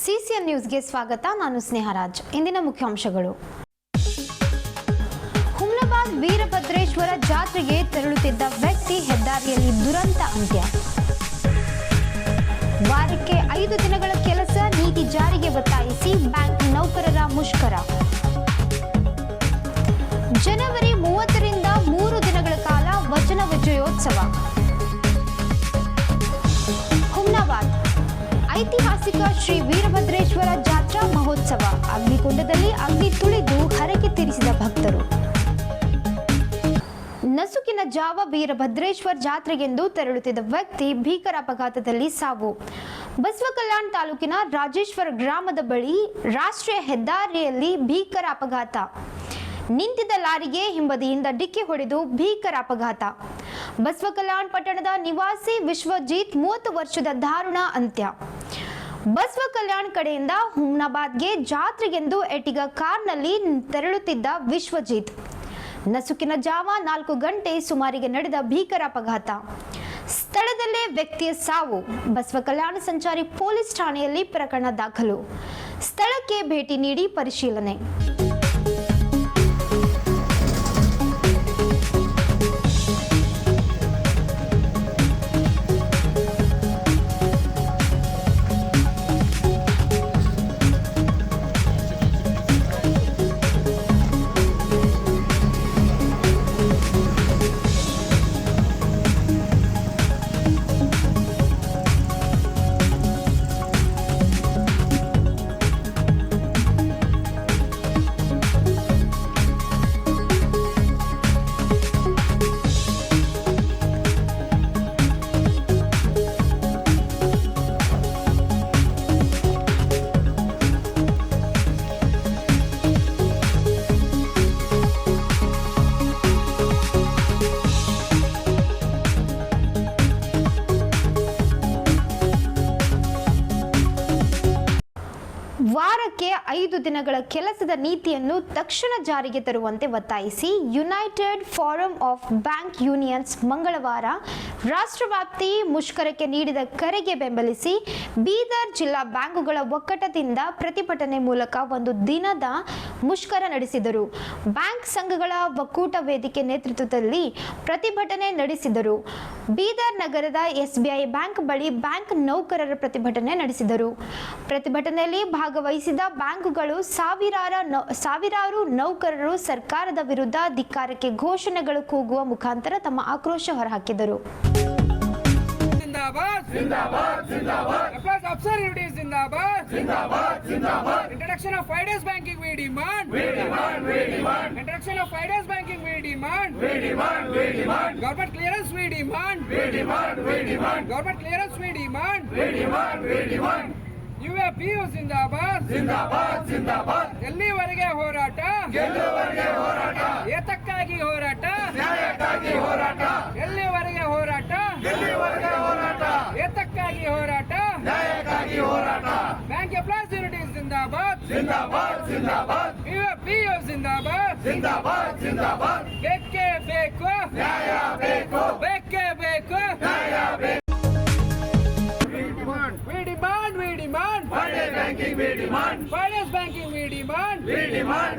CCN ನ್ಯೂಸ್ಗೆ ಸ್ವಾಗತ. ನಾನು ಸ್ನೇಹರಾಜ್. ಇಂದಿನ ಮುಖ್ಯಾಂಶಗಳು: ಹುಮ್ನಾಬಾದ್ ವೀರಭದ್ರೇಶ್ವರ ಜಾತ್ರೆಗೆ ತೆರಳುತ್ತಿದ್ದ ವ್ಯಕ್ತಿ ಹೆದ್ದಾರಿಯಲ್ಲಿ ದುರಂತ ಅಂತ್ಯ. ವಾರಕ್ಕೆ 5 ದಿನಗಳ ಕೆಲಸ ನೀತಿ ಜಾರಿಗೆ ಒತ್ತಾಯಿಸಿ ಬ್ಯಾಂಕ್ ನೌಕರರ ಮುಷ್ಕರ. ಜನವರಿ 30ರಿಂದ 3 ದಿನಗಳ ಕಾಲ ವಚನ ವಿಜಯೋತ್ಸವ. ಹುಮ್ನಾಬಾದ್ ಐತಿಹಾಸಿಕ ಶ್ರೀ ವೀರಭದ್ರೇಶ್ವರ ಜಾತ್ರಾ ಮಹೋತ್ಸವ. ಅಗ್ನಿಕುಂಡದಲ್ಲಿ ಅಗ್ನಿ ತುಳಿದು ಹರಕೆ ತೀರಿಸಿದ ಭಕ್ತರು. ನಸುಕಿನ ಜಾವ ವೀರಭದ್ರೇಶ್ವರ ಜಾತ್ರೆಗೆಂದು ತೆರಳುತ್ತಿದ್ದ ವ್ಯಕ್ತಿ ಭೀಕರ ಅಪಘಾತದಲ್ಲಿ ಸಾವು. ಬಸವಕಲ್ಯಾಣ ತಾಲೂಕಿನ ರಾಜೇಶ್ವರ ಗ್ರಾಮದ ಬಳಿ ರಾಷ್ಟ್ರೀಯ ಹೆದ್ದಾರಿಯಲ್ಲಿ ಭೀಕರ ಅಪಘಾತ. ನಿಂತಿದ್ದ ಲಾರಿಗೆ ಹಿಂಬದಿಯಿಂದ ಡಿಕ್ಕಿ ಹೊಡೆದು ಭೀಕರ ಅಪಘಾತ. ಬಸವಕಲ್ಯಾಣ ಪಟ್ಟಣದ ನಿವಾಸಿ ವಿಶ್ವಜಿತ್ 30 ವರ್ಷದ ದಾರುಣ ಅಂತ್ಯ. ಬಸವಕಲ್ಯಾಣ ಕಡೆಯಿಂದ ಹುಮ್ನಾಬಾದ್ಗೆ ಜಾತ್ರೆಗೆಂದು ಎಟಿಗ ಕಾರ್ನಲ್ಲಿ ತೆರಳುತ್ತಿದ್ದ ವಿಶ್ವಜಿತ್. ನಸುಕಿನ ಜಾವ 4 ಗಂಟೆ ಸುಮಾರಿಗೆ ನಡೆದ ಭೀಕರ ಅಪಘಾತ. ಸ್ಥಳದಲ್ಲೇ ವ್ಯಕ್ತಿಯ ಸಾವು. ಬಸವಕಲ್ಯಾಣ ಸಂಚಾರಿ ಪೊಲೀಸ್ ಠಾಣೆಯಲ್ಲಿ ಪ್ರಕರಣ ದಾಖಲು. ಸ್ಥಳಕ್ಕೆ ಭೇಟಿ ನೀಡಿ ಪರಿಶೀಲನೆ. ವಾರಕ್ಕೆ 5 ದಿನಗಳ ಕೆಲಸದ ನೀತಿಯನ್ನು ತಕ್ಷಣ ಜಾರಿಗೆ ತರುವಂತೆ ಒತ್ತಾಯಿಸಿ United Forum of Bank Unions ಮಂಗಳವಾರ ರಾಷ್ಟ್ರವ್ಯಾಪಿ ಮುಷ್ಕರಕ್ಕೆ ನೀಡಿದ ಕರೆಗೆ ಬೆಂಬಲಿಸಿ ಬೀದರ್ ಜಿಲ್ಲಾ ಬ್ಯಾಂಕುಗಳ ಒಕ್ಕೂಟದಿಂದ ಪ್ರತಿಭಟನೆ ಮೂಲಕ ಒಂದು ದಿನದ ಮುಷ್ಕರ ನಡೆಸಿದರು. ಬ್ಯಾಂಕ್ ಸಂಘಗಳ ಒಕ್ಕೂಟ ವೇದಿಕೆ ನೇತೃತ್ವದಲ್ಲಿ ಪ್ರತಿಭಟನೆ ನಡೆಸಿದರು. ಬೀದರ್ ನಗರದ ಎಸ್ಬಿಐ ಬ್ಯಾಂಕ್ ಬಳಿ ಬ್ಯಾಂಕ್ ನೌಕರರ ಪ್ರತಿಭಟನೆ ನಡೆಸಿದರು. ಪ್ರತಿಭಟನೆಯಲ್ಲಿ ಭಾಗವಹಿಸಿದ ಬ್ಯಾಂಕುಗಳು ಸಾವಿರಾರು ನೌಕರರು ಸರ್ಕಾರದ ವಿರುದ್ಧ ಧಿಕ್ಕಾರಕ್ಕೆ ಘೋಷಣೆಗಳು ಕೂಗುವ ಮುಖಾಂತರ ತಮ್ಮ ಆಕ್ರೋಶ ಹೊರಹಾಕಿದರು. Introduction of 5 days banking we demand. Introduction of 5 days banking we demand. Government clearance we demand. Government clearance we demand. UAPU ಜಿಂದಾಬಾದ್. ಎಲ್ಲಿವರೆಗೆ ಹೋರಾಟ? ಏತಕ್ಕಾಗಿ ಹೋರಾಟ? ಎಲ್ಲಿವರೆಗೆ ಹೋರಾಟ? ಏತಕ್ಕಾಗಿ ಹೋರಾಟ? ಬ್ಯಾಂಕ್ ಎಂಪ್ಲಾಯ್ಸ್ ಯೂನಿಟಿ ಜಿಂದಾಬಾದ್. UAPU ಜಿಂದಾಬಾದ್. ಬೇಕೇ ಬೇಕು, ಬೇಕೇ ಬೇಕು. We demand. Finance banking we demand. Finance banking we demand. We demand.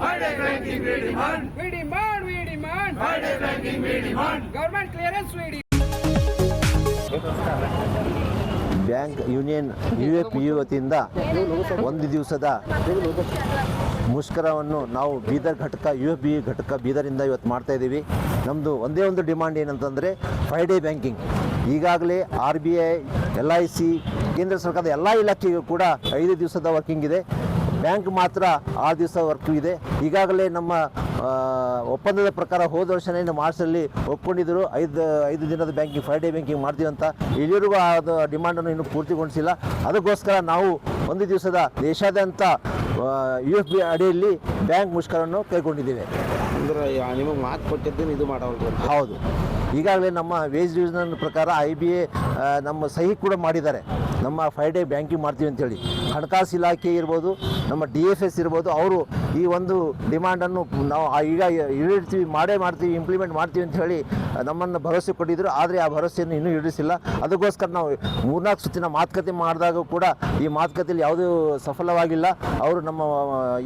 Finance banking we demand. We demand. Finance banking we demand. Government clearance we demand. Bank union UAPU ವತಿಯಿಂದ ಒಂದು ದಿವಸದ ಮುಷ್ಕರವನ್ನು ನಾವು ಬೀದರ್ ಘಟಕ UAPU ಘಟಕ ಬೀದರಿಂದ ಇವತ್ತು ಮಾಡ್ತಾ ಇದ್ದೀವಿ. ನಮ್ಮದು ಒಂದೇ ಒಂದು ಡಿಮಾಂಡ್ ಏನಂತಂದರೆ 5 ಡೇ ಬ್ಯಾಂಕಿಂಗ್. ಈಗಾಗಲೇ RBI, LIC, ಕೇಂದ್ರ ಸರ್ಕಾರದ ಎಲ್ಲ ಇಲಾಖೆಗೂ ಕೂಡ 5 ದಿವಸದ ವರ್ಕಿಂಗ್ ಇದೆ. ಬ್ಯಾಂಕ್ ಮಾತ್ರ 6 ದಿವಸ ವರ್ಕ್ ಇದೆ. ಈಗಾಗಲೇ ನಮ್ಮ ಒಪ್ಪಂದದ ಪ್ರಕಾರ ಹೋದ ವರ್ಷನೇ ಮಾರ್ಚಲ್ಲಿ ಒಪ್ಕೊಂಡಿದ್ದರು 5 ದಿನದ ಬ್ಯಾಂಕಿಂಗ್ 5 ಡೇ ಬ್ಯಾಂಕಿಂಗ್ ಮಾಡ್ತೀವಿ ಅಂತ. ಇಲ್ಲಿವರೆಗೂ ಅದು ಡಿಮಾಂಡನ್ನು ಇನ್ನೂ ಪೂರ್ತಿಗೊಳಿಸಿಲ್ಲ. ಅದಕ್ಕೋಸ್ಕರ ನಾವು ಒಂದು ದಿವಸದ ದೇಶಾದ್ಯಂತ UFB ಅಡಿಯಲ್ಲಿ ಬ್ಯಾಂಕ್ ಮುಷ್ಕರವನ್ನು ಕೈಗೊಂಡಿದ್ದೇವೆ. ಅಂದ್ರೆ ನಿಮಗೆ ಮಾತು ಕೊಟ್ಟಿದ್ದೇನೆ ಇದು ಮಾಡೋದು. ಹೌದು, ಈಗಾಗಲೇ ನಮ್ಮ ವೇಜ್ ಡಿವಿಷನ್ ಪ್ರಕಾರ IBA ನಮ್ಮ ಸಹಿ ಕೂಡ ಮಾಡಿದ್ದಾರೆ. ನಮ್ಮ 5 ಡೇ ಬ್ಯಾಂಕಿಂಗ್ ಮಾಡ್ತೀವಿ ಅಂತೇಳಿ ಹಣಕಾಸು ಇಲಾಖೆ ಇರ್ಬೋದು, ನಮ್ಮ DFS ಇರ್ಬೋದು, ಅವರು ಈ ಒಂದು ಡಿಮಾಂಡನ್ನು ನಾವು ಈಗ ಈಡೇರಿಸ್ತೀವಿ, ಮಾಡ್ತೀವಿ, ಇಂಪ್ಲಿಮೆಂಟ್ ಮಾಡ್ತೀವಿ ಅಂತ ಹೇಳಿ ನಮ್ಮನ್ನು ಭರವಸೆ ಕೊಟ್ಟಿದ್ದರು. ಆದರೆ ಆ ಭರವಸೆಯನ್ನು ಇನ್ನೂ ಈಡೇರಿಸಿಲ್ಲ. ಅದಕ್ಕೋಸ್ಕರ ನಾವು 3-4 ಸುತ್ತಿನ ಮಾತುಕತೆ ಮಾಡಿದಾಗ ಕೂಡ ಈ ಮಾತುಕತೆಯಲ್ಲಿ ಯಾವುದೂ ಸಫಲವಾಗಿಲ್ಲ. ಅವರು ನಮ್ಮ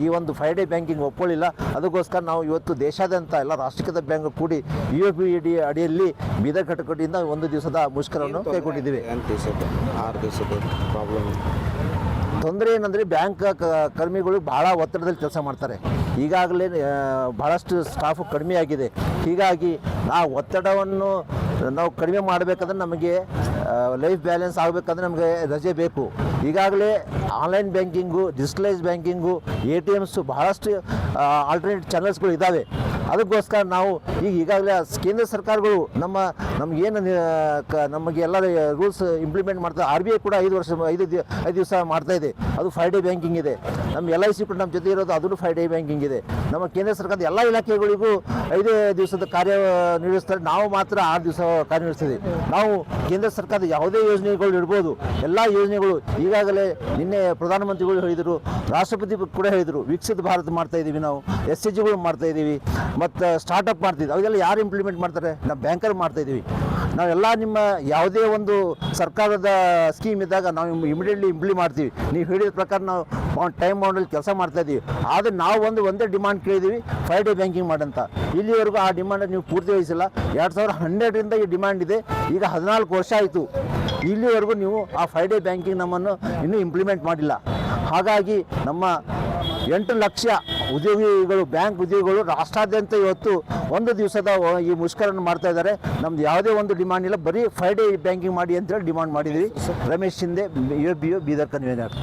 ಈ ಒಂದು 5 ಡೇ ಬ್ಯಾಂಕಿಂಗ್ ಒಪ್ಕೊಳ್ಳಿಲ್ಲ. ಅದಕ್ಕೋಸ್ಕರ ನಾವು ಇವತ್ತು ದೇಶಾದ್ಯಂತ ಎಲ್ಲ ರಾಷ್ಟ್ರೀಕೃತ ಬ್ಯಾಂಕ್ ಕೂಡಿ UAB ಅಡಿಯಲ್ಲಿ ಬೀದರ್ ಘಟಕದಿಂದ 1 ದಿವಸದ ಮುಷ್ಕರವನ್ನು ಕೈಗೊಂಡಿದ್ದೀವಿ. 6 ದಿವಸದ ಪ್ರಾಬ್ಲಮ್ ತೊಂದರೆ ಏನಂದರೆ ಬ್ಯಾಂಕ್ ಕರ್ಮಿಗಳು ಬಹಳ ಒತ್ತಡದಲ್ಲಿ ಕೆಲಸ ಮಾಡ್ತಾರೆ. ಈಗಾಗಲೇ ಬಹಳಷ್ಟು ಸ್ಟಾಫು ಕಡಿಮೆ ಆಗಿದೆ. ಹೀಗಾಗಿ ಆ ಒತ್ತಡವನ್ನು ನಾವು ಕಡಿಮೆ ಮಾಡಬೇಕಂದ್ರೆ ನಮಗೆ ಲೈಫ್ ಬ್ಯಾಲೆನ್ಸ್ ಆಗಬೇಕಂದ್ರೆ ನಮಗೆ ರಜೆ ಬೇಕು. ಈಗಾಗಲೇ online banking, digitalise banking, ATMs ಬಹಳಷ್ಟು ಆಲ್ಟರ್ನೇಟ್ ಚಾನಲ್ಸ್ಗಳು ಇದ್ದಾವೆ. ಅದಕ್ಕೋಸ್ಕರ ನಾವು ಈಗಾಗಲೇ ಕೇಂದ್ರ ಸರ್ಕಾರಗಳು ನಮಗೇನು ನಮಗೆ ಎಲ್ಲ ರೂಲ್ಸ್ ಇಂಪ್ಲಿಮೆಂಟ್ ಮಾಡ್ತಾರೆ. RBI ಕೂಡ 5 ದಿವಸ ಮಾಡ್ತಾಯಿದೆ, ಅದು 5 ಡೇ ಬ್ಯಾಂಕಿಂಗ್ ಇದೆ. ನಮ್ಮ LIC ಕೂಡ ನಮ್ಮ ಜೊತೆ ಇರೋದು, ಅದನ್ನು 5 ಡೇ ಬ್ಯಾಂಕಿಂಗ್ ಇದೆ. ನಮ್ಮ ಕೇಂದ್ರ ಸರ್ಕಾರದ ಎಲ್ಲ ಇಲಾಖೆಗಳಿಗೂ 5 ದಿವಸದ ಕಾರ್ಯ ನಿರ್ವಹಿಸ್ತಾರೆ. ನಾವು ಮಾತ್ರ 6 ದಿವಸ ಕಾರ್ಯನಿರ್ವಹಿಸ್ತೀವಿ. ನಾವು ಕೇಂದ್ರ ಸರ್ಕಾರದ ಯಾವುದೇ ಯೋಜನೆಗಳು ಇರ್ಬೋದು, ಎಲ್ಲ ಯೋಜನೆಗಳು ಈಗಾಗಲೇ ನಿನ್ನೆ ಪ್ರಧಾನಮಂತ್ರಿಗಳು ಹೇಳಿದರು, ರಾಷ್ಟ್ರಪತಿ ಕೂಡ ಹೇಳಿದರು, ವಿಕಸಿತ ಭಾರತ ಮಾಡ್ತಾ ಇದ್ದೀವಿ, ನಾವು SHGಗಳು ಮಾಡ್ತಾ ಇದ್ದೀವಿ, ಮತ್ತು ಸ್ಟಾರ್ಟಪ್ ಮಾಡ್ತಿದ್ವಿ. ಅವೆಲ್ಲ ಯಾರು ಇಂಪ್ಲಿಮೆಂಟ್ ಮಾಡ್ತಾರೆ? ನಾವು ಬ್ಯಾಂಕರ್ ಮಾಡ್ತಾ ಇದ್ದೀವಿ. ನಾವೆಲ್ಲ ನಿಮ್ಮ ಯಾವುದೇ ಒಂದು ಸರ್ಕಾರದ ಸ್ಕೀಮ್ ಇದ್ದಾಗ ನಾವು ಇಮಿಡಿಯೇಟ್ಲಿ ಇಂಪ್ಲಿಮೆಂಟ್ ಮಾಡ್ತೀವಿ. ನೀವು ಹೇಳಿದ ಪ್ರಕಾರ ನಾವು ಟೈಮ್ ಬೌಂಡಲ್ಲಿ ಕೆಲಸ ಮಾಡ್ತಾ ಇದ್ದೀವಿ. ಆದರೆ ನಾವು ಒಂದೇ ಡಿಮಾಂಡ್ ಕೇಳಿದ್ದೀವಿ, 5 ಡೇ ಬ್ಯಾಂಕಿಂಗ್ ಮಾಡಂತ. ಇಲ್ಲಿವರೆಗೂ ಆ ಡಿಮಾಂಡ್ ನೀವು ಪೂರ್ತಿವಹಿಸಿಲ್ಲ. 2012ರಿಂದ ಈ ಡಿಮಾಂಡ್ ಇದೆ. ಈಗ 14 ವರ್ಷ ಆಯಿತು. ಇಲ್ಲಿವರೆಗೂ ನೀವು ಆ 5 ಡೇ ಬ್ಯಾಂಕಿಂಗ್ ನಮ್ಮನ್ನು ಇನ್ನೂ ಇಂಪ್ಲಿಮೆಂಟ್ ಮಾಡಿಲ್ಲ. ಹಾಗಾಗಿ ನಮ್ಮ 8 ಲಕ್ಷ ಉದ್ಯೋಗಿಗಳು, ಬ್ಯಾಂಕ್ ಉದ್ಯೋಗಿಗಳು ರಾಷ್ಟ್ರಾದ್ಯಂತ ಇವತ್ತು 1 ದಿವಸದ ಈ ಮುಷ್ಕರನ್ನು ಮಾಡ್ತಾ ಇದ್ದಾರೆ. ನಮ್ದು ಯಾವುದೇ ಒಂದು ಡಿಮಾಂಡ್ ಇಲ್ಲ, ಬರೀ 5 ಡೇ ಬ್ಯಾಂಕಿಂಗ್ ಮಾಡಿ ಅಂತೇಳಿ ಡಿಮಾಂಡ್ ಮಾಡಿದ್ದೀವಿ. Ramesh Shinde, UAB Bidar convener.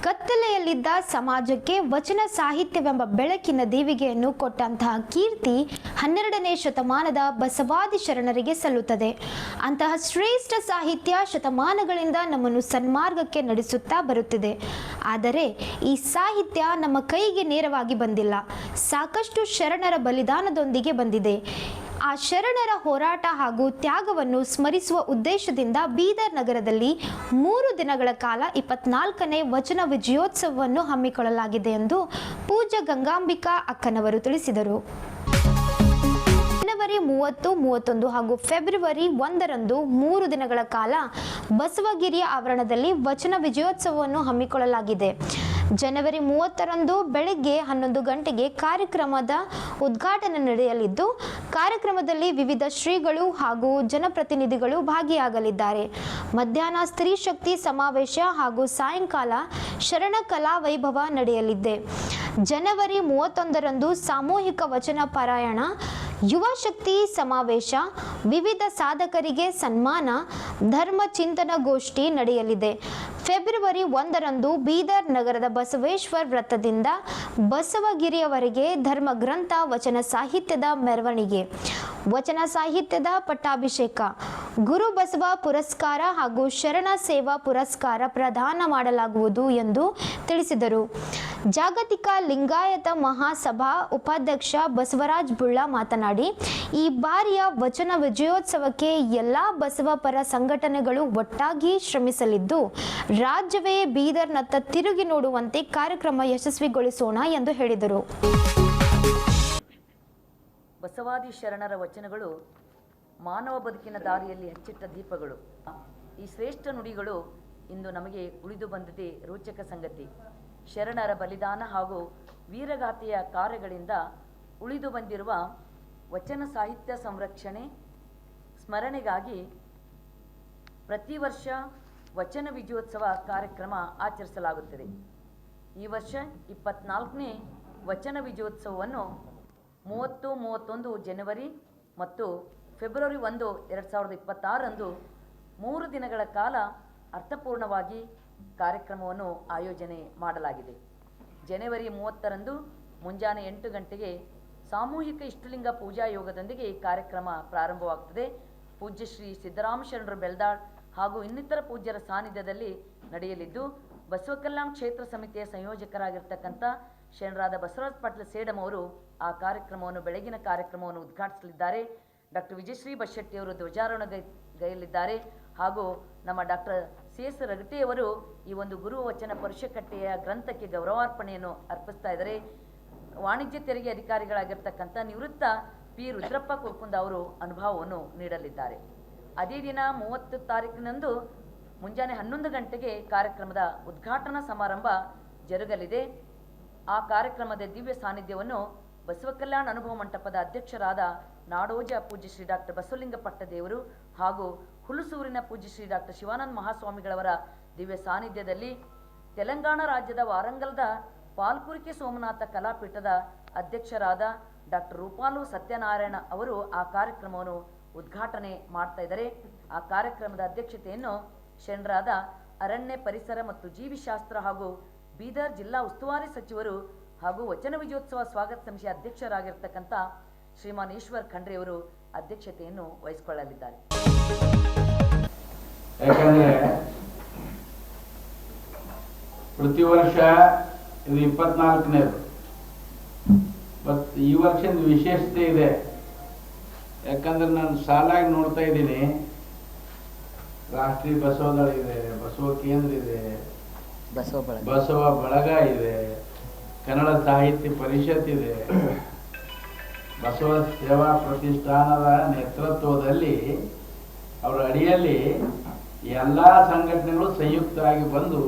ಕತ್ತಲೆಯಲ್ಲಿದ್ದ ಸಮಾಜಕ್ಕೆ ವಚನ ಸಾಹಿತ್ಯವೆಂಬ ಬೆಳಕಿನ ದೀವಿಗೆಯನ್ನು ಕೊಟ್ಟಂತಹ ಕೀರ್ತಿ 12ನೇ ಶತಮಾನದ ಬಸವಾದಿ ಶರಣರಿಗೆ ಸಲ್ಲುತ್ತದೆ. ಅಂತಹ ಶ್ರೇಷ್ಠ ಸಾಹಿತ್ಯ ಶತಮಾನಗಳಿಂದ ನಮ್ಮನ್ನು ಸನ್ಮಾರ್ಗಕ್ಕೆ ನಡೆಸುತ್ತಾ ಬರುತ್ತಿದೆ. ಆದರೆ ಈ ಸಾಹಿತ್ಯ ನಮ್ಮ ಕೈಗೆ ನೇರವಾಗಿ ಬಂದಿಲ್ಲ, ಸಾಕಷ್ಟು ಶರಣರ ಬಲಿದಾನದೊಂದಿಗೆ ಬಂದಿದೆ. ಆ ಶರಣರ ಹೋರಾಟ ಹಾಗೂ ತ್ಯಾಗವನ್ನು ಸ್ಮರಿಸುವ ಉದ್ದೇಶದಿಂದ ಬೀದರ್ ನಗರದಲ್ಲಿ 3 ದಿನಗಳ ಕಾಲ 24ನೇ ವಚನ ವಿಜಯೋತ್ಸವವನ್ನು ಹಮ್ಮಿಕೊಳ್ಳಲಾಗಿದೆ ಎಂದು ಪೂಜ್ಯ ಗಂಗಾಂಬಿಕಾ ಅಕ್ಕನವರು ತಿಳಿಸಿದರು. ಜನವರಿ 30, 31 ಹಾಗೂ ಫೆಬ್ರವರಿ 1ರಂದು 3 ದಿನಗಳ ಕಾಲ ಬಸವಗಿರಿಯ ಆವರಣದಲ್ಲಿ ವಚನ ವಿಜಯೋತ್ಸವವನ್ನು ಹಮ್ಮಿಕೊಳ್ಳಲಾಗಿದೆ. ಜನವರಿ 30ರಂದು ಬೆಳಗ್ಗೆ 11 ಗಂಟೆಗೆ ಕಾರ್ಯಕ್ರಮದ ಉದ್ಘಾಟನೆ ನಡೆಯಲಿದ್ದು, ಕಾರ್ಯಕ್ರಮದಲ್ಲಿ ವಿವಿಧ ಶ್ರೀಗಳು ಹಾಗೂ ಜನಪ್ರತಿನಿಧಿಗಳು ಭಾಗಿಯಾಗಲಿದ್ದಾರೆ. ಮಧ್ಯಾಹ್ನ ಸ್ತ್ರೀ ಶಕ್ತಿ ಸಮಾವೇಶ ಹಾಗೂ ಸಾಯಂಕಾಲ ಶರಣ ಕಲಾ ವೈಭವ ನಡೆಯಲಿದೆ. ಜನವರಿ 31ರಂದು ಸಾಮೂಹಿಕ ವಚನ ಪಾರಾಯಣ, ಯುವ ಶಕ್ತಿ ಸಮಾವೇಶ, ವಿವಿಧ ಸಾಧಕರಿಗೆ ಸನ್ಮಾನ, ಧರ್ಮ ಚಿಂತನ ಗೋಷ್ಠಿ ನಡೆಯಲಿದೆ. ಫೆಬ್ರವರಿ 1ರಂದು ಬೀದರ್ ನಗರದ ಬಸವೇಶ್ವರ ವೃತ್ತದಿಂದ ಬಸವಗಿರಿಯವರೆಗೆ ಧರ್ಮ ಗ್ರಂಥ ವಚನ ಸಾಹಿತ್ಯದ ಮೆರವಣಿಗೆ, ವಚನ ಸಾಹಿತ್ಯದ ಪಟ್ಟಾಭಿಷೇಕ, ಗುರು ಬಸವ ಪುರಸ್ಕಾರ ಹಾಗೂ ಶರಣ ಸೇವಾ ಪುರಸ್ಕಾರ ಪ್ರದಾನ ಮಾಡಲಾಗುವುದು ಎಂದು ತಿಳಿಸಿದರು. ಜಾಗತಿಕ ಲಿಂಗಾಯತ ಮಹಾಸಭಾ ಉಪಾಧ್ಯಕ್ಷ ಬಸವರಾಜ್ ಬುಳ್ಳ ಮಾತನಾಡಿ, ಈ ಬಾರಿಯ ವಚನ ವಿಜಯೋತ್ಸವಕ್ಕೆ ಎಲ್ಲಾ ಬಸವ ಪರ ಸಂಘಟನೆಗಳು ಒಟ್ಟಾಗಿ ಶ್ರಮಿಸಲಿದ್ದು, ರಾಜ್ಯವೇ ಬೀದರ್ನತ್ತ ತಿರುಗಿ ನೋಡುವಂತೆ ಕಾರ್ಯಕ್ರಮ ಯಶಸ್ವಿಗೊಳಿಸೋಣ ಎಂದು ಹೇಳಿದರು. ಬಸವಾದಿ ಶರಣರ ವಚನಗಳು ಮಾನವ ಬದುಕಿನ ದಾರಿಯಲ್ಲಿ ಹಚ್ಚಿಟ್ಟ ದೀಪಗಳು. ಈ ಶ್ರೇಷ್ಠ ನುಡಿಗಳು ಇಂದು ನಮಗೆ ಉಳಿದು ಬಂದಿದೆ ರೋಚಕ ಸಂಗತಿ. ಶರಣರ ಬಲಿದಾನ ಹಾಗೂ ವೀರಗಾಥೆಯ ಕಾರ್ಯಗಳಿಂದ ಉಳಿದು ಬಂದಿರುವ ವಚನ ಸಾಹಿತ್ಯ ಸಂರಕ್ಷಣೆ ಸ್ಮರಣೆಗಾಗಿ ಪ್ರತಿ ವರ್ಷ ವಚನ ವಿಜಯೋತ್ಸವ ಕಾರ್ಯಕ್ರಮ ಆಚರಿಸಲಾಗುತ್ತದೆ. ಈ ವರ್ಷ 24ನೇ ವಚನ ವಿಜಯೋತ್ಸವವನ್ನು 30, 31 ಜನವರಿ ಮತ್ತು ಫೆಬ್ರವರಿ 1, 2026ರಂದು 3 ದಿನಗಳ ಕಾಲ ಅರ್ಥಪೂರ್ಣವಾಗಿ ಕಾರ್ಯಕ್ರಮವನ್ನು ಆಯೋಜನೆ ಮಾಡಲಾಗಿದೆ. ಜನವರಿ 30ರಂದು ಮುಂಜಾನೆ 8 ಗಂಟೆಗೆ ಸಾಮೂಹಿಕ ಇಷ್ಟಲಿಂಗ ಪೂಜಾ ಯೋಗದೊಂದಿಗೆ ಕಾರ್ಯಕ್ರಮ ಪ್ರಾರಂಭವಾಗುತ್ತದೆ. ಪೂಜ್ಯ ಶ್ರೀ ಸಿದ್ದರಾಮ ಶರಣರು ಬೆಲ್ದಾಳ್ ಹಾಗೂ ಇನ್ನಿತರ ಪೂಜ್ಯರ ಸಾನ್ನಿಧ್ಯದಲ್ಲಿ ನಡೆಯಲಿದ್ದು, ಬಸವ ಕಲ್ಯಾಣ ಕ್ಷೇತ್ರ ಸಮಿತಿಯ ಸಂಯೋಜಕರಾಗಿರ್ತಕ್ಕಂಥ ಶರಣರಾದ ಬಸವರಾಜ ಪಾಟೀಲ್ ಸೇಡಂ ಅವರು ಆ ಕಾರ್ಯಕ್ರಮವನ್ನು ಬೆಳಗಿನ ಕಾರ್ಯಕ್ರಮವನ್ನು ಉದ್ಘಾಟಿಸಲಿದ್ದಾರೆ. ಡಾಕ್ಟರ್ ವಿಜಯಶ್ರೀ ಬಶೆಟ್ಟಿ ಅವರು ಧ್ವಜಾರೋಹಣ ಗೈಯಲಿದ್ದಾರೆ ಹಾಗೂ ನಮ್ಮ ಡಾಕ್ಟರ್ CS ರಗಟೆಯವರು ಈ ಒಂದು ಗುರು ವಚನ ಪರುಷಕಟ್ಟೆಯ ಗ್ರಂಥಕ್ಕೆ ಗೌರವಾರ್ಪಣೆಯನ್ನು ಅರ್ಪಿಸ್ತಾ ಇದ್ದಾರೆ. ವಾಣಿಜ್ಯ ತೆರಿಗೆ ಅಧಿಕಾರಿಗಳಾಗಿರ್ತಕ್ಕಂಥ ನಿವೃತ್ತ P. ರುದ್ರಪ್ಪ ಕುರ್ಕುಂದ ಅವರು ಅನುಭವವನ್ನು ನೀಡಲಿದ್ದಾರೆ. ಅದೇ ದಿನ 30 ತಾರೀಕಿನಂದು ಮುಂಜಾನೆ 11 ಗಂಟೆಗೆ ಕಾರ್ಯಕ್ರಮದ ಉದ್ಘಾಟನಾ ಸಮಾರಂಭ ಜರುಗಲಿದೆ. ಆ ಕಾರ್ಯಕ್ರಮದ ದಿವ್ಯ ಸಾನ್ನಿಧ್ಯವನ್ನು ಬಸವ ಕಲ್ಯಾಣ ಅನುಭವ ಮಂಟಪದ ಅಧ್ಯಕ್ಷರಾದ ನಾಡೋಜ ಪೂಜ್ಯ ಶ್ರೀ ಡಾಕ್ಟರ್ ಬಸವಲಿಂಗ ಪಟ್ಟದೇವರು ಹಾಗೂ ಹುಲಸೂರಿನ ಪೂಜ್ಯ ಶ್ರೀ ಡಾಕ್ಟರ್ ಶಿವಾನಂದ ಮಹಾಸ್ವಾಮಿಗಳವರ ದಿವ್ಯ ಸಾನ್ನಿಧ್ಯದಲ್ಲಿ ತೆಲಂಗಾಣ ರಾಜ್ಯದ ವಾರಂಗಲ್ದ ಪಾಲ್ಕುರಿಕೆ ಸೋಮನಾಥ ಕಲಾಪೀಠದ ಅಧ್ಯಕ್ಷರಾದ ಡಾಕ್ಟರ್ ರೂಪಾಲು ಸತ್ಯನಾರಾಯಣ ಅವರು ಆ ಕಾರ್ಯಕ್ರಮವನ್ನು ಉದ್ಘಾಟನೆ ಮಾಡ್ತಾ ಇದ್ದಾರೆ. ಆ ಕಾರ್ಯಕ್ರಮದ ಅಧ್ಯಕ್ಷತೆಯನ್ನು ಶರಣರಾದ ಅರಣ್ಯ ಪರಿಸರ ಮತ್ತು ಜೀವಿಶಾಸ್ತ್ರ ಹಾಗೂ ಬೀದರ್ ಜಿಲ್ಲಾ ಉಸ್ತುವಾರಿ ಸಚಿವರು ಹಾಗೂ ವಚನ ವಿಜಯೋತ್ಸವ ಸ್ವಾಗತ ಸಮಿತಿಯ ಅಧ್ಯಕ್ಷರಾಗಿರ್ತಕ್ಕಂಥ ಶ್ರೀಮಾನ್ ಈಶ್ವರ್ ಖಂಡ್ರೆ ಅವರು ಅಧ್ಯಕ್ಷತೆಯನ್ನು ವಹಿಸಿಕೊಳ್ಳಲಿದ್ದಾರೆ. ಯಾಕಂದ್ರೆ ಪ್ರತಿ ವರ್ಷ ಇದು 24ನೇದು, ಬಟ್ ಈ ವರ್ಷದ ವಿಶೇಷತೆ ಇದೆ. ಯಾಕಂದ್ರೆ ನಾನು ಸಾಲಾಗಿ ನೋಡ್ತಾ ಇದ್ದೀನಿ, ರಾಷ್ಟ್ರೀಯ ಬಸವದಳ ಇದೆ, ಬಸವ ಕೇಂದ್ರ ಇದೆ, ಬಸವ ಬಳಗ ಇದೆ, ಕನ್ನಡ ಸಾಹಿತ್ಯ ಪರಿಷತ್ ಇದೆ, ಬಸವ ಸೇವಾ ಪ್ರತಿಷ್ಠಾನದ ನೇತೃತ್ವದಲ್ಲಿ ಅವರ ಅಡಿಯಲ್ಲಿ ಎಲ್ಲ ಸಂಘಟನೆಗಳು ಸಂಯುಕ್ತವಾಗಿ ಬಂದು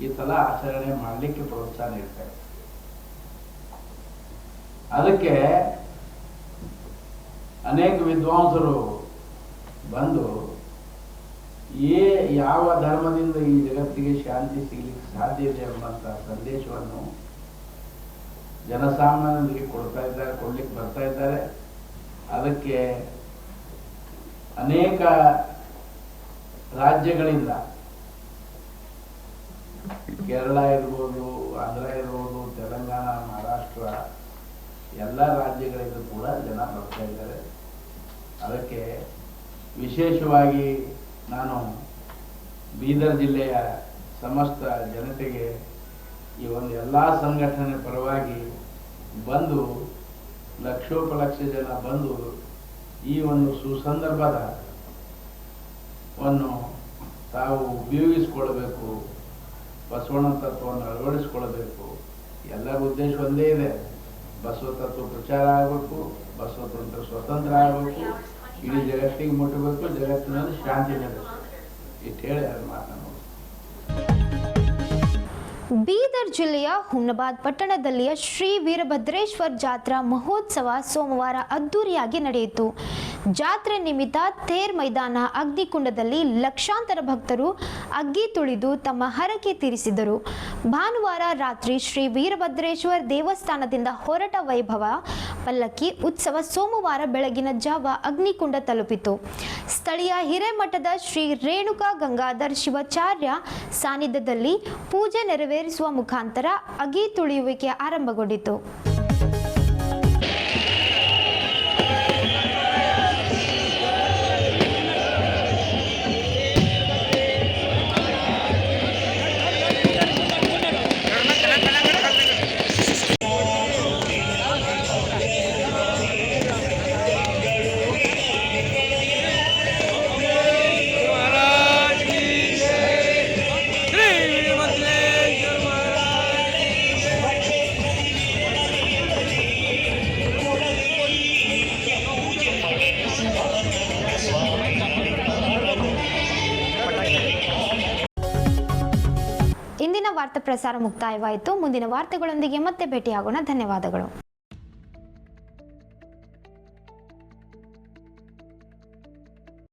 ಈ ಸಲ ಆಚರಣೆ ಮಾಡಲಿಕ್ಕೆ ಪ್ರೋತ್ಸಾಹ ನೀಡ್ತಾರೆ. ಅದಕ್ಕೆ ಅನೇಕ ವಿದ್ವಾಂಸರು ಬಂದು ಯಾವ ಧರ್ಮದಿಂದ ಈ ಜಗತ್ತಿಗೆ ಶಾಂತಿ ಸಿಗಲಿಕ್ಕೆ ಸಾಧ್ಯ ಇದೆ ಎಂಬಂತ ಸಂದೇಶವನ್ನು ಜನಸಾಮಾನ್ಯರಿಗೆ ಕೊಡ್ಲಿಕ್ಕೆ ಬರ್ತಾ ಇದ್ದಾರೆ. ಅದಕ್ಕೆ ಅನೇಕ ರಾಜ್ಯಗಳಿಂದ, ಕೇರಳ ಇರ್ಬೋದು, ಆಂಧ್ರ ಇರ್ಬೋದು, ತೆಲಂಗಾಣ, ಮಹಾರಾಷ್ಟ್ರ, ಎಲ್ಲ ರಾಜ್ಯಗಳಿಂದ ಕೂಡ ಜನ ಬರ್ತಾ ಇದ್ದಾರೆ. ಅದಕ್ಕೆ ವಿಶೇಷವಾಗಿ ನಾನು ಬೀದರ್ ಜಿಲ್ಲೆಯ ಸಮಸ್ತ ಜನತೆಗೆ ಈ ಒಂದು ಎಲ್ಲ ಸಂಘಟನೆ ಪರವಾಗಿ ಬಂದು ಲಕ್ಷೋಪಲಕ್ಷ ಜನ ಬಂದು ಈ ಒಂದು ಸುಸಂದರ್ಭವನ್ನು ತಾವು ಉಪಯೋಗಿಸಿಕೊಳ್ಬೇಕು, ಬಸವಣ್ಣ ತತ್ವವನ್ನು ಅಳವಡಿಸಿಕೊಳ್ಬೇಕು. ಎಲ್ಲರ ಉದ್ದೇಶ ಒಂದೇ ಇದೆ, ಬಸವ ತತ್ವ ಪ್ರಚಾರ ಆಗಬೇಕು, ಬಸವ ತತ್ವ ಸ್ವತಂತ್ರ ಆಗಬೇಕು, ಇಡೀ ಜಗತ್ತಿಗೆ ಮುಟ್ಟಬೇಕು, ಜಗತ್ತಿನಲ್ಲಿ ಶಾಂತಿ ನೆಲೆಸಬೇಕು. ಇಷ್ಟು ಹೇಳಿ ಅದು ಮಾತನಾಡೋದು. ಬೀದರ್ ಜಿಲ್ಲೆಯ ಹುಮ್ನಾಬಾದ್ ಪಟ್ಟಣದಲ್ಲಿಯ ಶ್ರೀ ವೀರಭದ್ರೇಶ್ವರ ಜಾತ್ರಾ ಮಹೋತ್ಸವ ಸೋಮವಾರ ಅದ್ದೂರಿಯಾಗಿ ನಡೆಯಿತು. ಜಾತ್ರೆ ನಿಮಿತ್ತ ತೇರ್ ಮೈದಾನ ಅಗ್ನಿಕುಂಡದಲ್ಲಿ ಲಕ್ಷಾಂತರ ಭಕ್ತರು ಅಗ್ಗಿ ತುಳಿದು ತಮ್ಮ ಹರಕೆ ತೀರಿಸಿದರು. ಭಾನುವಾರ ರಾತ್ರಿ ಶ್ರೀ ವೀರಭದ್ರೇಶ್ವರ ದೇವಸ್ಥಾನದಿಂದ ಹೊರಟ ವೈಭವ ಪಲ್ಲಕ್ಕಿ ಉತ್ಸವ ಸೋಮವಾರ ಬೆಳಗಿನ ಜಾವ ಅಗ್ನಿಕುಂಡ ತಲುಪಿತು. ಸ್ಥಳೀಯ ಹಿರೇಮಠದ ಶ್ರೀ ರೇಣುಕಾ ಗಂಗಾಧರ್ ಶಿವಾಚಾರ್ಯ ಸಾನ್ನಿಧ್ಯದಲ್ಲಿ ಪೂಜೆ ನೆರವೇರಿಸುವ ಮುಖಾಂತರ ಅಗ್ಗಿ ತುಳಿಯುವಿಕೆ ಆರಂಭಗೊಂಡಿತು. ಇಂದಿನ ವಾರ್ತಾ ಪ್ರಸಾರ ಮುಕ್ತಾಯವಾಯಿತು. ಮುಂದಿನ ವಾರ್ತೆಗಳೊಂದಿಗೆ ಮತ್ತೆ ಭೇಟಿಯಾಗೋಣ. ಧನ್ಯವಾದಗಳು.